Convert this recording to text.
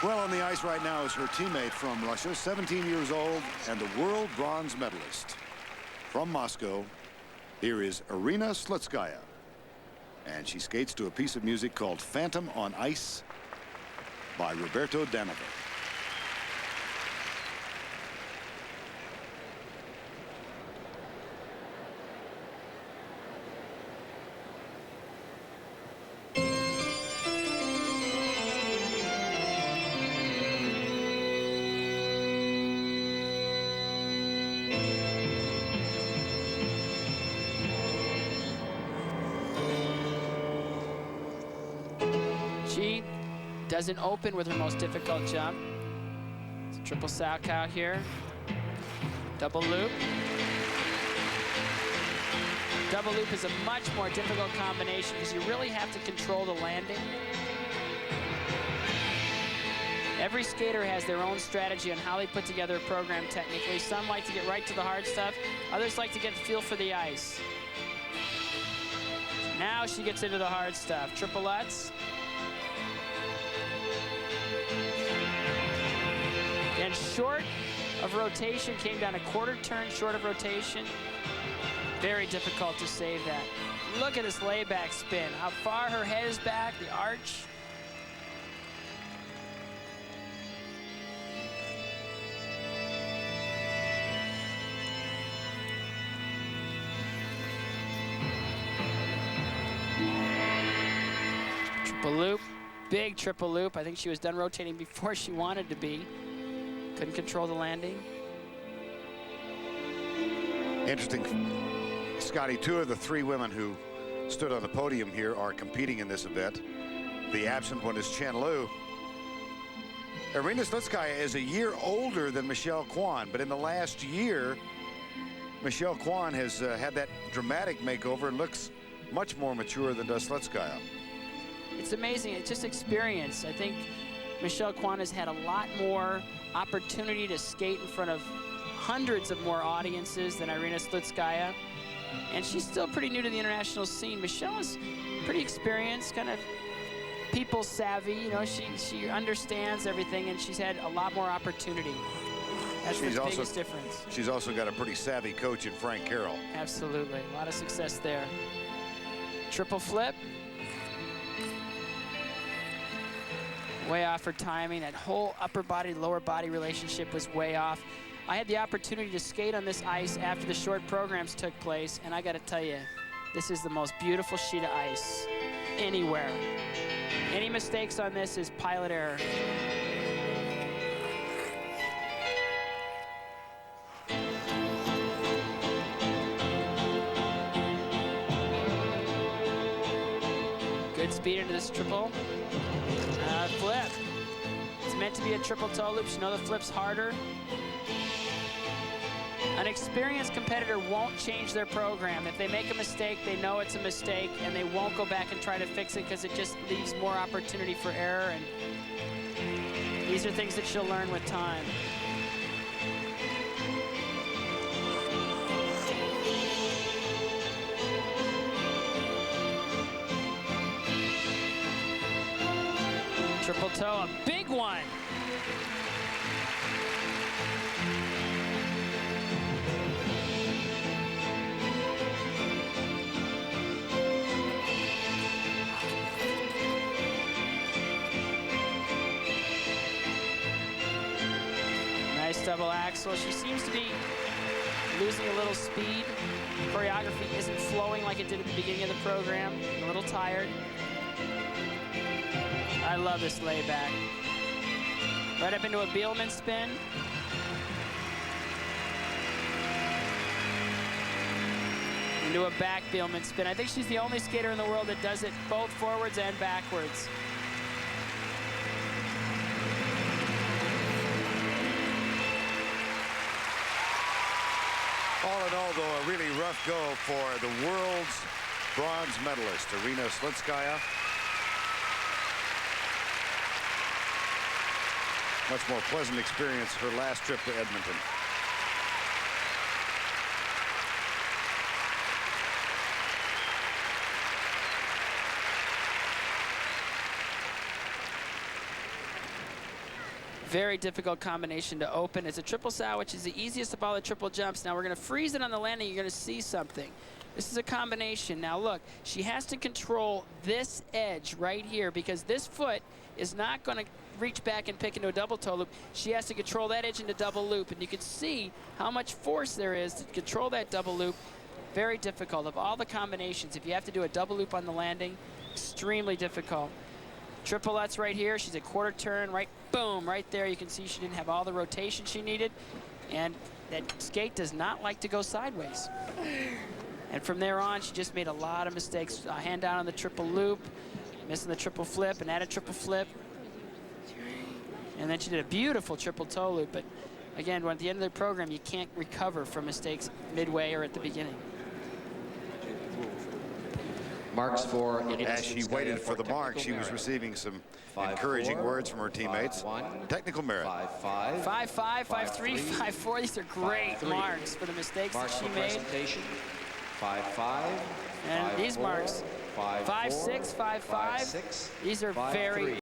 Well, on the ice right now is her teammate from Russia, 17 years old, and the world bronze medalist. From Moscow, here is Irina Slutskaya. And she skates to a piece of music called Phantom on Ice by Roberto Danova. She doesn't open with her most difficult jump. It's a triple sack out here. Double loop. Double loop is a much more difficult combination because you really have to control the landing. Every skater has their own strategy on how they put together a program technically. Some like to get right to the hard stuff. Others like to get a feel for the ice. Now she gets into the hard stuff. Triple Lutz. And short of rotation, came down a quarter turn short of rotation. Very difficult to save that. Look at this layback spin. How far her head is back, the arch. Triple loop, big triple loop. I think she was done rotating before she wanted to be. Couldn't control the landing. Interesting, Scotty, two of the three women who stood on the podium here are competing in this event. The absent one is Chen Lu. Irina Slutskaya is a year older than Michelle Kwan, but in the last year, Michelle Kwan has had that dramatic makeover and looks much more mature than does Slutskaya. It's amazing. It's just experience. I think Michelle Kwan has had a lot more opportunity to skate in front of hundreds of more audiences than Irina Slutskaya. And she's still pretty new to the international scene. Michelle is pretty experienced, kind of people savvy. You know, she understands everything, and she's had a lot more opportunity. That's the biggest difference. She's also got a pretty savvy coach in Frank Carroll. Absolutely. A lot of success there. Triple flip. Way off her timing. That whole upper body, lower body relationship was way off. I had the opportunity to skate on this ice after the short programs took place, and I got to tell you, this is the most beautiful sheet of ice anywhere. Any mistakes on this is pilot error. Good speed into this triple. Flip. It's meant to be a triple toe loop. You know the flip's harder. An experienced competitor won't change their program. If they make a mistake, they know it's a mistake, and they won't go back and try to fix it because it just leaves more opportunity for error. And these are things that she'll learn with time. Triple toe, a big one. Nice double axel. She seems to be losing a little speed. Choreography isn't flowing like it did at the beginning of the program. A little tired. I love this layback. Right up into a Bielman spin. Into a back Bielman spin. I think she's the only skater in the world that does it both forwards and backwards. All in all, though, a really rough go for the world's bronze medalist, Irina Slutskaya. Much more pleasant experience her last trip to Edmonton. Very difficult combination to open. It's a triple sow, which is the easiest of all the triple jumps. Now we're going to freeze it on the landing. You're going to see something. This is a combination. Now look, she has to control this edge right here because this foot is not going to reach back and pick into a double toe loop. She has to control that edge into double loop, and you can see how much force there is to control that double loop. Very difficult. Of all the combinations, if you have to do a double loop on the landing, extremely difficult. Triple Lutz right here. She's a quarter turn, right, boom, right there. You can see she didn't have all the rotation she needed, and that skate does not like to go sideways. And from there on, she just made a lot of mistakes. Hand down on the triple loop, missing the triple flip, and add a triple flip. And then she did a beautiful triple toe loop. But again, at the end of the program, you can't recover from mistakes midway or at the beginning. Marks for As she waited for the mark, she was receiving some encouraging words from her teammates. Technical merit. 5-5. 5-5, 5-3, 5-4. These are great marks for the mistakes that she made. 5-5. And these marks, 5-6, 5-5. These are very